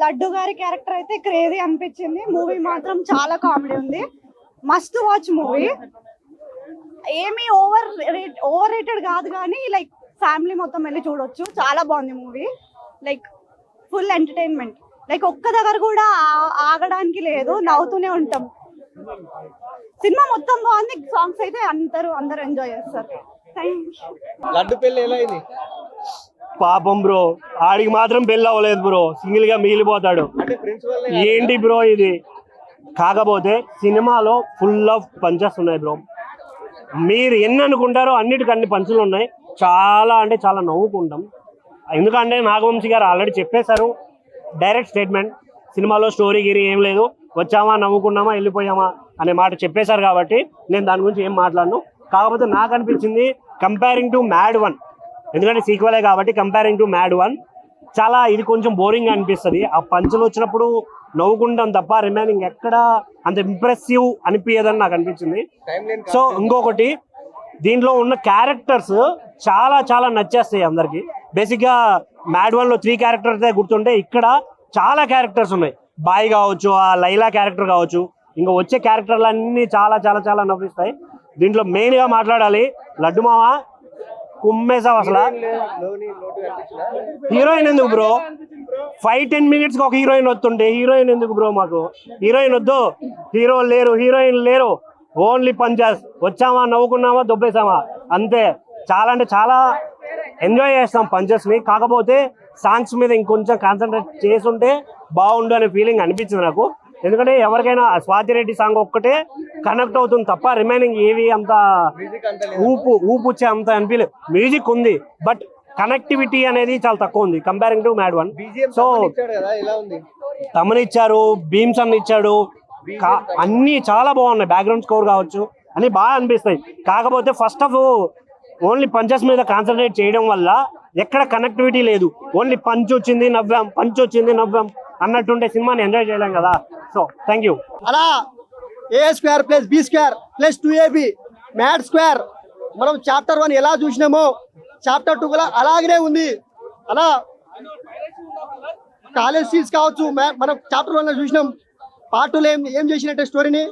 లడ్డు గారి క్యారెక్టర్ అయితే క్రేజీ అనిపించింది. మూవీ మాత్రం చాలా కామెడీ ఉంది. Must watch movie. ఏమీ ఓవర్ రేటెడ్ కాదు కానీ లైక్ ఫ్యామిలీ మొత్తం వెళ్ళి చూడొచ్చు. చాలా బాగుంది movie. Like full entertainment. Like ఒక్క దగ్గర కూడా ఆగడానికి లేదు, నవ్వుతూనే ఉంటాం. సినిమా మొత్తం బాగుంది. సాంగ్స్ అయితే అందరూ ఎంజాయ్ చేస్తారు. లడ్డు పెళ్లి ఎలా అయింది? పాపం బ్రో, ఆడికి మాత్రం పెళ్ళి అవ్వలేదు బ్రో, సింగిల్ గా మిగిలిపోతాడు. ఏంటి బ్రో ఇది? కాకపోతే సినిమాలో ఫుల్ ఆఫ్ పంచెస్ ఉన్నాయి బ్రో. మీరు ఎన్ని అనుకుంటారో అన్నిటికన్ని పంచులు ఉన్నాయి. చాలా అంటే చాలా నవ్వుకుంటాం. ఎందుకంటే నాగవంశీ గారు ఆల్రెడీ చెప్పేశారు, డైరెక్ట్ స్టేట్మెంట్. సినిమాలో స్టోరీ గిరి ఏం లేదు, వచ్చామా నవ్వుకున్నామా వెళ్ళిపోయామా అనే మాట చెప్పేశారు. కాబట్టి నేను దాని గురించి ఏం మాట్లాడను. కాకపోతే నాకు అనిపించింది కంపేరింగ్ టు మ్యాడ్ 1, ఎందుకంటే సీక్వెలే కాబట్టి కంపేరింగ్ టు మ్యాడ్ 1 చాలా ఇది కొంచెం బోరింగ్ అనిపిస్తుంది. ఆ పంచులు వచ్చినప్పుడు నవ్వుకుంటాం తప్ప రిమైనింగ్ ఎక్కడ అంత ఇంప్రెసివ్ అనిపించదని నాకు అనిపించింది. సో ఇంకొకటి, దీంట్లో ఉన్న క్యారెక్టర్స్ చాలా చాలా నచ్చేస్తాయి అందరికి. బేసిక్గా మ్యాడ్ 1లో 3 క్యారెక్టర్స్ గుర్తుంటే ఇక్కడ చాలా క్యారెక్టర్స్ ఉన్నాయి. బాయ్ కావచ్చు, ఆ లైలా క్యారెక్టర్ కావచ్చు, ఇంకా వచ్చే క్యారెక్టర్లు అన్నీ చాలా చాలా చాలా నవ్విస్తాయి. దీంట్లో మెయిన్గా మాట్లాడాలి, లడ్డు మామ కుమ్మేసావు అసలు. హీరోయిన్ ఎందుకు బ్రో? 5-10 మినిట్స్కి ఒక హీరోయిన్ వస్తుంటే హీరోయిన్ ఎందుకు బ్రో? మాకు హీరోయిన్ వద్దు, హీరో లేరు, హీరోయిన్ లేరు, ఓన్లీ పంచాస్. వచ్చామా నవ్వుకున్నామా దొబ్బేసామా అంతే. చాలా అంటే చాలా ఎంజాయ్ చేస్తాం పంచెస్ని. కాకపోతే సాంగ్స్ మీద ఇంకొంచెం కాన్సన్ట్రేట్ చేసుంటే బాగుండు అనే ఫీలింగ్ అనిపించింది నాకు. ఎందుకంటే ఎవరికైనా స్వాతిరెడ్డి సాంగ్ ఒక్కటే కనెక్ట్ అవుతుంది తప్ప రిమైనింగ్ ఏవి అంత ఊపు వచ్చే అంత అనిపించలేదు. మ్యూజిక్ ఉంది బట్ కనెక్టివిటీ అనేది చాలా తక్కువ ఉంది కంపేరింగ్ టు మ్యాడ్ 1. సో తమనిచ్చారు, భీమ్స్ అన్న ఇచ్చాడు, అన్నీ చాలా బాగున్నాయి. బ్యాక్గ్రౌండ్ స్కోర్ కావచ్చు అన్ని బాగా అనిపిస్తాయి. కాకపోతే ఫస్ట్ ఆఫ్ ఓన్లీ పంచెస్ మీద కాన్సన్ట్రేట్ చేయడం వల్ల ఎక్కడ కనెక్టివిటీ లేదు. ఓన్లీ పంచ్ వచ్చింది నవ్వాం, పంచ్ వచ్చింది నవ్వాం అన్నట్టుంటే సినిమాని ఎంజాయ్ చేయలేం కదా. So thank you. అలా A² + B² + 2AB mad square మనం చాప్టర్ 1 ఎలా చూసినామో చాప్టర్ 2 కూడా అలాగనే ఉంది. అలా కాలేజ్ సీన్స్ కావచ్చు, మనం చాప్టర్ 1లో చూసినాం. పార్ట్ 2లో ఏం చేసినట్టే స్టోరీని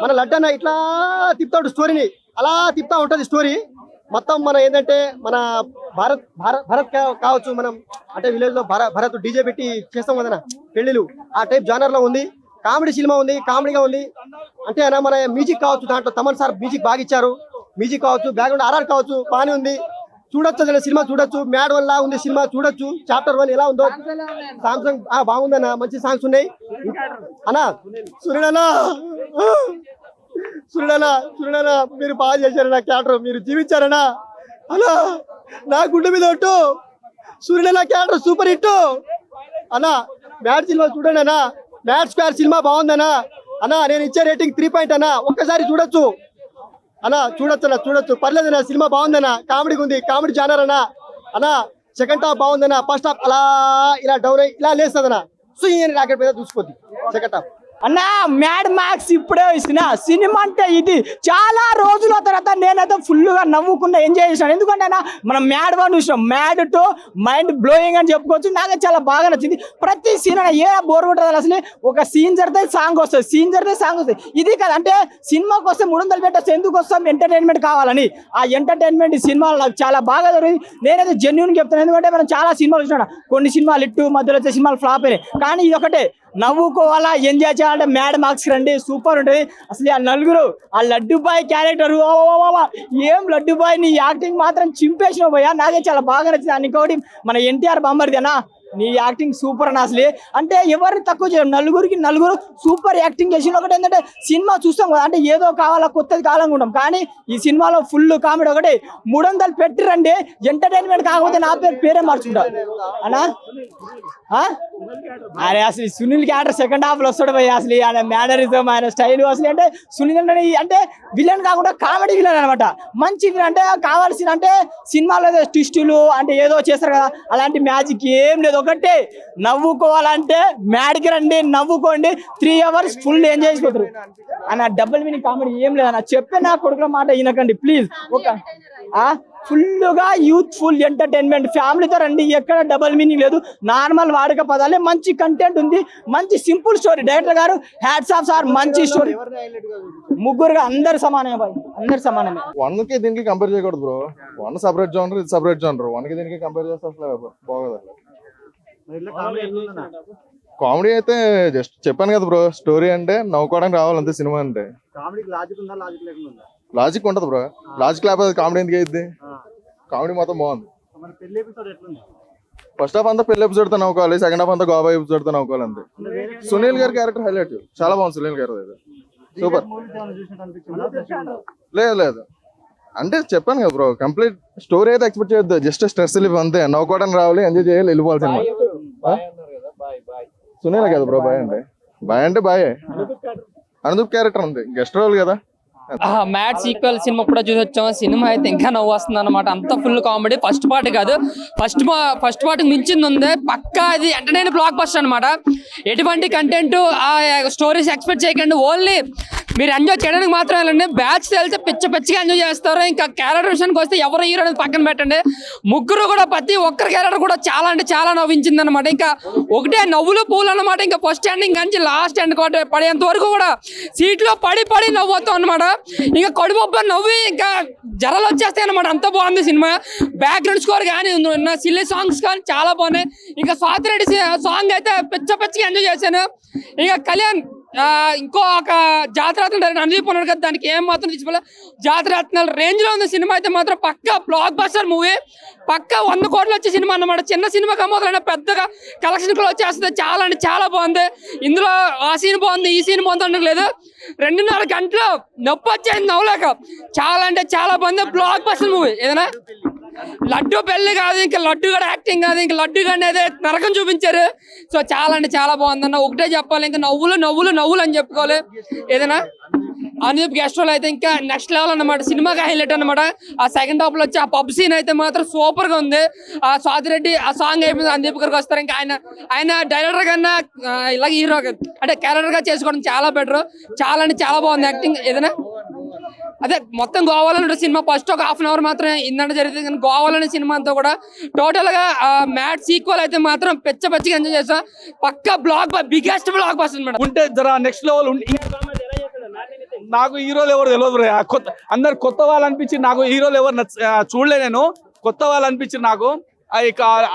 మన లడ్డన్న ఇట్లా తిప్పుతాడు, స్టోరీని అలా తిప్పుతా ఉంటుంది స్టోరీ మొత్తం. మన ఏంటంటే మన భరత్ కావచ్చు, మనం అంటే విలేజ్ లో భరత్ డీజే పెట్టి చేస్తాం కదా పెళ్లిలు, ఆ టైప్ జానర్ లో ఉంది. కామెడీ సినిమా ఉంది, కామెడీగా ఉంది. అంటే అన్న మన మ్యూజిక్ కావచ్చు, దాంట్లో తమన్ సార్ మ్యూజిక్ బాగా ఇచ్చారు. మ్యూజిక్ కావచ్చు, బ్యాక్గ్రౌండ్ ఆర్ఆర్ కావచ్చు, బాగానే ఉంది. చూడొచ్చు సినిమా, చూడొచ్చు. మ్యాడ్ 1 లా ఉంది సినిమా, చూడొచ్చు. చాప్టర్ 1 ఎలా ఉందో సాంగ్స్ బాగుందన్న, మంచి సాంగ్స్ ఉన్నాయి అన్నా. సూర్యుడనా మీరు బాగా చేశారన్నా, క్యారెక్టర్ మీరు జీవించారన్నా అన్నా. నా గుండె మీద ఒట్టు, సూర్యుడనా క్యారెక్టర్ సూపర్ హిట్ అన్నా. మ్యాడ్ సినిమా చూడండి అన్నా, మ్యాడ్ స్క్వేర్ సినిమా బాగుందన్నా అన్నా. నేను ఇచ్చే రేటింగ్ 3 అన్నా. ఒక్కసారి చూడొచ్చు అన్నా, చూడొచ్చు పర్లేదన్నా. సినిమా బాగుందన్నా, కామెడీ ఉంది, కామెడీ జానర్ అన్నా. అన్నా సెకండ్ హాఫ్ బాగుందన్నా. ఫస్ట్ హాఫ్ అలా ఇలా డౌన్ అయ్యి ఇలా లేస్తుందన్నా. సో రాకెట్ మీద చూసుకోద్ది సెకండ్ హాఫ్ అన్నా. మ్యాడ్ మ్యాక్స్ ఇప్పుడే ఇస్తున్నా సినిమా అంటే ఇది. చాలా రోజుల తర్వాత నేనైతే ఫుల్గా నవ్వుకుండా ఎంజాయ్ చేసాను. ఎందుకంటే అన్న మనం మ్యాడ్ 1 చూసినాం, మ్యాడ్ 2 మైండ్ బ్లోయింగ్ అని చెప్పుకోవచ్చు. నాకు చాలా బాగా నచ్చింది. ప్రతి సీన్ ఏ బోర్ కొట్టదు అసలు. ఒక సీన్ జరిగితే సాంగ్ వస్తుంది, సీన్ జరిగితే సాంగ్ వస్తుంది. ఇది కదా అంటే సినిమాకి వస్తే 300 పెట్టచ్చు, ఎందుకు వస్తాం? ఎంటర్టైన్మెంట్ కావాలని. ఆ ఎంటర్టైన్మెంట్ ఈ సినిమాలో నాకు చాలా బాగా జరిగింది. నేనైతే జెన్యూన్ చెప్తాను. ఎందుకంటే మనం చాలా సినిమాలు చూసినా, కొన్ని సినిమాలు ఇట్టు మధ్యలో వచ్చే సినిమాలు ఫ్లాప్ అయినాయి. కానీ ఇది ఒకటే, నవ్వుకోవాలా, ఎంజాయ్ చేయాలంటే మ్యాడ్ మార్క్స్ రండి, సూపర్ ఉంటుంది అసలు. ఆ నలుగురు, ఆ లడ్డు బాయ్ క్యారెక్టర్, ఏం లడ్డు బాయ్ నీ యాక్టింగ్ మాత్రం చింపేసినావు భయ్యా. నాకే చాలా బాగా నచ్చింది. అని ఇంకోటి మన ఎన్టీఆర్ బామ్మర్దేనా, నీ యాక్టింగ్ సూపర్ అని అసలు. అంటే ఎవరిని తక్కువ చేయడం, నలుగురు సూపర్ యాక్టింగ్ చేసిన. ఒకటి ఏంటంటే సినిమా చూస్తాం కదా, అంటే ఏదో కావాలా కొత్తది కావాలనుకుంటాం. కానీ ఈ సినిమాలో ఫుల్ కామెడీ. ఒకటి 300 పెట్టిరండి, ఎంటర్టైన్మెంట్ కాకపోతే నా పేరే మార్చుకుంటా అన్నా. అరే అసలు సునీల్ క్యారెక్టర్ సెకండ్ హాఫ్ లో వస్తాడు భయ్య. అసలు ఆయన మేనరిజం, ఆయన స్టైల్ అసలు. అంటే సునీల్ అంటే విలన్ కాకుండా కామెడీ విలన్ అనమాట. మంచి అంటే కావాల్సిన అంటే సినిమాలో ఏదో ట్విస్టులు అంటే ఏదో చేస్తారు కదా, అలాంటి మ్యాజిక్ ఏం లేదు. ఒకటే, నవ్వుకోవాలంటే మ్యాడ్కి రండి, నవ్వుకోండి, 3 hours ఫుల్ ఎంజాయ్ చేసిపోతారు అన్న. డబుల్ మీనింగ్ కామెడీ ఏం లేదన్న, చెప్పే నా కొడుకుల మాట వినకండి ప్లీజ్. ఒక ఫుల్గా యూత్ఫుల్ ఎంటర్టైన్మెంట్, ఫ్యామిలీతో రండి, ఎక్కడ డబుల్ మీనింగ్ లేదు, నార్మల్ వాడక పదాలే, మంచి కంటెంట్ ఉంది, మంచి సింపుల్ స్టోరీ. డైరెక్టర్ గారు హ్యాట్స్ ఆఫ్ సార్, మంచి స్టోరీ. ముగ్గురుగా అందరు సమానమే బాయ్, అందరు సమానమే. 1 కి దీనికి కంపేర్ చేయకూడదు బ్రో. 1 సపరేట్ జోనర్, ఇది సపరేట్ జోనర్. 1 కి దీనికి కంపేర్ చేస్తే అసలు బాగోదు. కామెడీ అయితే జస్ట్ చెప్పాను కదా బ్రో, స్టోరీ అంటే నవ్వుకోవడానికి రావాలి అంతే. సినిమా అంటే లాజిక్ ఉంటది బ్రో, లాజిక్ లేకపోతే కామెడీ ఎందుకు అయింది? కామెడీ మొత్తం బాగుంది. ఫస్ట్ హాఫ్ అంతా పెళ్లి ఎపిసోడ్ తో నవ్వుకోవాలి, సెకండ్ హాఫ్ అంతా గోవా ఎపిసోడ్ తో నవ్వుకోవాలి అంతే. సునీల్ గారి క్యారెక్టర్ హైలైట్, చాలా బాగుంది సునీల్ గారు, సూపర్. లేదు అంటే చెప్పాను కదా బ్రో, కంప్లీట్ స్టోరీ అయితే ఎక్స్పెక్ట్ చేయొద్దు, జస్ట్ స్ట్రెస్ రిలీఫ్ అంతే. నవ్వుకోవడానికి రావాలి, ఎంజాయ్ చేయాలి, వెళ్ళిపోవాలి సినిమా. సునీల్ కదా బ్రో బాయ్ అంటే బాయ్. అనుదీప్ క్యారెక్టర్ ఉంది, గెస్ట్ రోల్ కదా. మ్యాడ్ సీక్వెల్ సినిమా కూడా చూసి వచ్చాము. సినిమా అయితే ఇంకా నవ్వు వస్తుంది అనమాట, అంత ఫుల్ కామెడీ. ఫస్ట్ పార్ట్ కాదు, ఫస్ట్ పార్ట్ మించింది ఉంది పక్కా. ఇది ఎంటర్టైన్ బ్లాక్ బస్టర్ అనమాట. ఎటువంటి కంటెంట్ స్టోరీస్ ఎక్స్పెక్ట్ చేయకండి, ఓన్లీ మీరు ఎంజాయ్ చేయడానికి మాత్రమే వెళ్ళండి. బ్యాచ్ తెలిస్తే పిచ్చిగా ఎంజాయ్ చేస్తారు. ఇంకా క్యారెక్టర్ విషయానికి వస్తే ఎవరు హీరో అనేది పక్కన పెట్టండి, ముగ్గురు కూడా ప్రతి ఒక్కరి క్యారెక్టర్ కూడా చాలా అంటే చాలా నవ్వించింది అనమాట. ఇంకా ఒకటే నవ్వులు పూలు అనమాట. ఇంకా ఫస్ట్ ఎండింగ్ నుంచి లాస్ట్ ఎండ్ పడేంత వరకు కూడా సీట్లో పడి నవ్వుతాం అనమాట. ఇంకా కడుపు నవ్వి ఇంకా జరలు వచ్చేస్తాయి అనమాట, అంత బాగుంది సినిమా. బ్యాక్గ్రౌండ్ స్కోర్ కానీ సిల్లీ సాంగ్స్ కానీ చాలా బాగున్నాయి. ఇంకా స్వాతిరెడ్డి సాంగ్ అయితే పిచ్చిగా ఎంజాయ్ చేశాను. ఇంకా కళ్యాణ్ ఇంకో ఒక జాతరత్నాలు అనుదీప్ ఉన్నాడు కదా, దానికి ఏం మాత్రం తీసుకోలే. జాతరత్నాలు రేంజ్ లో ఉంది సినిమా అయితే మాత్రం పక్కా బ్లాక్ బస్టర్ మూవీ, పక్కా 100 కోట్లు వచ్చే సినిమా అన్నమాట. చిన్న సినిమా కమ్మోదైనా పెద్దగా కలెక్షన్ కూడా వచ్చేస్తుంది. చాలా అంటే చాలా బాగుంది. ఇందులో ఆ సీన్ బాగుంది, ఈ సీన్ బాగుంది అనడం లేదు. 2.5 గంటలు నొప్పి వచ్చేది నవ్వలేక. చాలా అంటే చాలా బాగుంది, బ్లాక్ బస్టర్ మూవీ. ఏదైనా లడ్డు పెళ్లి కాదు, ఇంకా లడ్డు కూడా యాక్టింగ్ కాదు, ఇంకా లడ్డు కానీ అదే నరకం చూపించారు. సో చాలా అంటే చాలా బాగుందన్న, ఒకటే చెప్పాలి, ఇంకా నవ్వులు అని చెప్పుకోవాలి. ఏదైనా అనుదీప్ గెస్ట్ రోల్ అయితే ఇంకా నెక్స్ట్ లెవెల్ అన్నమాట, సినిమాకి హైలైట్ అనమాట. ఆ సెకండ్ హాఫ్ లో వచ్చి ఆ పబ్ సీన్ అయితే మాత్రం సూపర్ గా ఉంది. ఆ స్వాతిరెడ్డి ఆ సాంగ్ అయిపోయింది, అనుదీప్ గారికి వస్తారు. ఇంకా ఆయన డైరెక్టర్ కన్నా ఇలాగ హీరో అంటే క్యారెక్టర్ గా చేసుకోవడం చాలా బెటర్. చాలా అంటే చాలా బాగుంది యాక్టింగ్. ఏదైనా అదే మొత్తం గోవాలో సినిమా ఫస్ట్ ఒక 1/2 hour మాత్రమే ఇందంటే జరుగుతుంది, కానీ గోవాలోని సినిమా అంతా కూడా టోటల్ గా మ్యాడ్ సీక్వెల్ అయితే మాత్రం పిచ్చిగా ఎంజాయ్ చేస్తాం. పక్కా బిగ్గెస్ట్ బ్లాక్ బస్టర్ అన్నమాట. ఉంటే జర నెక్స్ట్ లెవెల్ నాకు హీరోలు ఎవరు తెలియదు, అందరు కొత్త వాళ్ళు అనిపించి, నాకు హీరోలు ఎవరు చూడలే, నేను కొత్త వాళ్ళు అనిపించారు నాకు.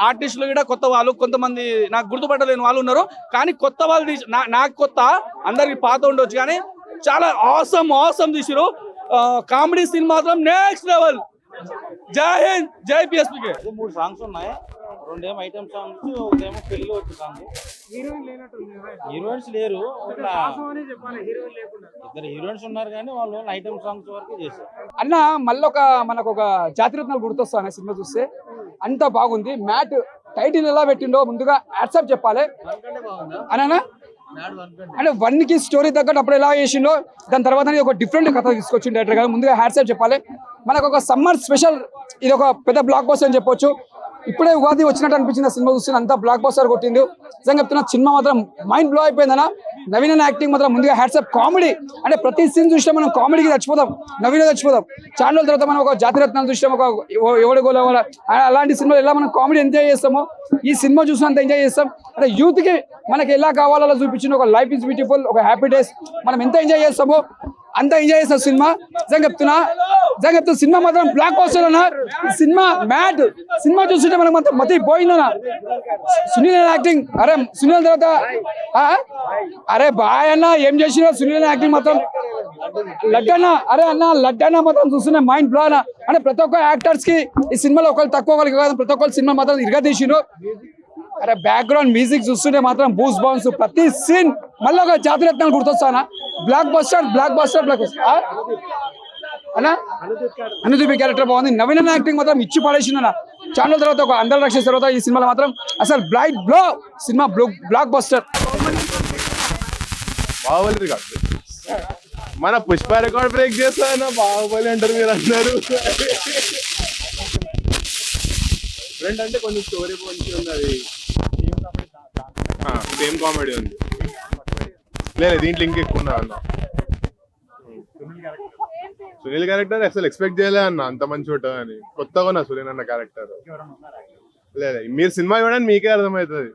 ఆర్టిస్టులు కూడా కొత్త వాళ్ళు, కొంతమంది నాకు గుర్తుపట్టలేని వాళ్ళు ఉన్నారు. కానీ కొత్త వాళ్ళు నాకు కొత్త, అందరికి పాత ఉండొచ్చు, కానీ చాలా ఆసమ్ తీసిరు. కామెడీ సీన్ మాత్రం నెక్స్ట్ లెవెల్. జై హింద్, జై పిఎస్పీకే. 3 సాంగ్స్ ఉన్నాయి, 2 ఐటమ్ సాంగ్స్, ఒకటేమో పెళ్లి వచ్చే సాంగ్. హీరోయిన్స్ లేరు, 2 హీరోయిన్స్ ఉన్నారు, కానీ వాళ్ళు ఐటమ్ సాంగ్స్ వరకు చేశారు. అన్న మళ్ళీ మనకు ఒక జాతిరత్నాలు గుర్తొస్తాను సినిమా చూస్తే, అంత బాగుంది. మ్యాట్ టైటిల్ ఎలా పెట్టిండో ముందుగా యాక్సెప్ట్ చెప్పాలి అన్నా. అంటే 1 కి స్టోరీ తగ్గట్టు అప్పుడు ఎలా చేసిండో, దాని తర్వాత ఒక డిఫరెంట్ కథ తీసుకొచ్చిండు డైరెక్టర్ గారు. ముందుగా హ్యాట్సాప్ చెప్పాలి. మనకు ఒక సమ్మర్ స్పెషల్, ఇది ఒక పెద్ద బ్లాక్ బస్టర్ అని చెప్పొచ్చు. ఇప్పుడే ఉగాది వచ్చినట్టు అనిపించింది సినిమా చూస్తే, అంతా బ్లాక్ బస్టర్ కొట్టింది. నిజంగా చెప్తున్నా, సినిమా మాత్రం మైండ్ బ్లో అయిపోయిందన్న. నవీన యాక్టింగ్ మాత్రం ముందుగా హ్యాట్సాప్. కామెడీ అంటే ప్రతి సీన్ చూసినా మనం కామెడీకి చచ్చిపోతాం, నవీన చచ్చిపోతాం. చాలా రోజుల తర్వాత మనం ఒక జాతిరత్నాలు చూసినాం, ఒక ఎవడి గోల అలాంటి సినిమాలు ఎలా మనం కామెడీ ఎంజాయ్ చేస్తామో, ఈ సినిమా చూసినంత ఎంజాయ్ చేస్తాం. అంటే యూత్ కి మనకి ఎలా కావాలో అలా చూపించిన ఒక లైఫ్ ఇస్ బ్యూటిఫుల్, ఒక హ్యాపీ డేస్ మనం ఎంత ఎంజాయ్ చేస్తామో అంత ఎంజాయ్ చేస్తాం సినిమా. నిజంగా చెప్తున్నా సినిమా మాత్రం బ్లాక్ బస్టర్ అన్న. సినిమా మ్యాడ్, సినిమా చూస్తుంటే మనకు మాత్రం మతి పోయిందన్న. సునీల్ యాక్టింగ్, అరే సునీల్ తర్వాత అరే బాయ్ అన్న, ఏం చేసినా సునీల్ యాక్టింగ్ మాత్రం. లడ్డన్న, అరే అన్న లడ్డన్న మాత్రం చూస్తున్నా మైండ్ బ్లో అన్న. అంటే ప్రతి ఒక్క యాక్టర్స్ కి ఈ సినిమాలో ఒకళ్ళు తక్కువ ఒకరికి కాదు, ప్రతి ఒక్కరు సినిమా మాత్రం ఇరగదీసిండ్రు. అరే బ్యాక్గ్రౌండ్ మ్యూజిక్ చూస్తుంటే మాత్రం బూస్ బౌన్స్, ప్రతి సీన్ మళ్ళీ ఒక జాతిరత్నాలు గుర్తొస్తానా. బ్లాక్ బస్టర్ అన్నా. అనుదీప్ క్యారెక్టర్ బాగుంది. నవీన యాక్టింగ్ మాత్రం ఇచ్చి పడేసింది అన్న. చాలా తర్వాత ఒక అందరు రక్షణ తర్వాత ఈ సినిమాలో మాత్రం అసలు blight blow cinema, block buster. Baahubali record, మన పుష్ప రికార్డ్ బ్రేక్ చేస్తాను. బాహుబలి అంటారు మీరు అన్నారు. ఫ్రెండ్ అంటే కొంచెం స్టోరీ మంచిగా ఉన్నది, సేమ్ కామెడీ ఉంది. లేదు దీంట్లో ఇంకా ఎక్కువ ఉన్నది అన్న. సునీల్ క్యారెక్టర్ అసలు ఎక్స్పెక్ట్ చేయలే అన్న అంత మంచి ఉంటుందని. కొత్తగా ఉన్నా సునీల్ అన్న క్యారెక్టర్. లేదు మీరు సినిమా చూడండి మీకే అర్థమవుతుంది.